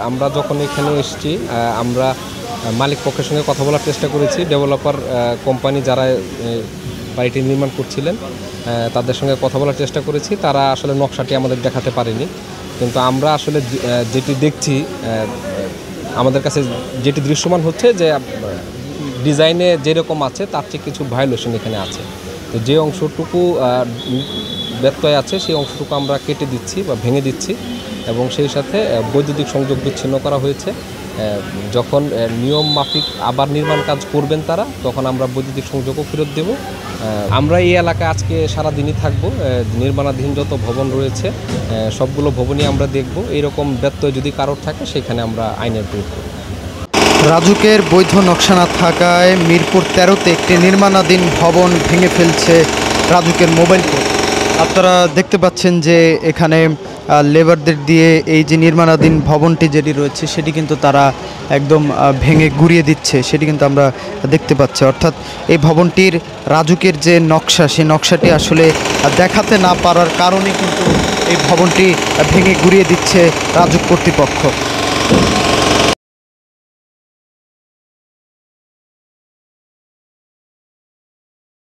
আমরা যখন এখানে এসেছি আমরা মালিক পক্ষের সঙ্গে কথা বলার চেষ্টা করেছি। ডেভেলপার কোম্পানি যারা বাড়িটি নির্মাণ করছিলেন তাদের সঙ্গে কথা বলার চেষ্টা করেছি। তারা আসলে নকশাটি আমাদের দেখাতে পারেনি, কিন্তু আমরা আসলে যেটি দেখছি আমাদের কাছে যেটি দৃশ্যমান হচ্ছে যে ডিজাইনে যেরকম আছে তার চেয়ে কিছু ভায়োলেশন এখানে আছে। তো যে অংশটুকু ব্যত্যয় আছে সেই অংশটুকু আমরা কেটে দিচ্ছি বা ভেঙে দিচ্ছি এবং সেই সাথে বৈদ্যুতিক সংযোগ বিচ্ছিন্ন করা হয়েছে। যখন নিয়ম মাফিক আবার নির্মাণ কাজ করবেন তারা, তখন আমরা বৈদ্যুতিক সংযোগও ফেরত দেব। আমরা এই এলাকায় আজকে সারাদিনই থাকবো। নির্মাণাধীন যত ভবন রয়েছে সবগুলো ভবনই আমরা দেখব। এইরকম ব্যত্যয় যদি কারোর থাকে সেখানে আমরা আইনের প্রয়োগ করব। রাজুকের বৈধ নকশা না থাকায় মিরপুর 13তে একটি নির্মাণাধীন ভবন ভেঙে ফেলছে রাজুকের মোবাইল কোর্ট। আপনারা দেখতে পাচ্ছেন যে এখানে লেবারদের দিয়ে এই যে নির্মাণাধীন ভবনটি যেটি রয়েছে সেটি কিন্তু তারা একদম ভেঙে গুড়িয়ে দিচ্ছে, সেটি কিন্তু আমরা দেখতে পাচ্ছি। অর্থাৎ এই ভবনটির রাজুকের যে নকশা, সেই নকশাটি আসলে দেখাতে না পারার কারণে কিন্তু এই ভবনটি ভেঙে গুড়িয়ে দিচ্ছে রাজুক কর্তৃপক্ষ।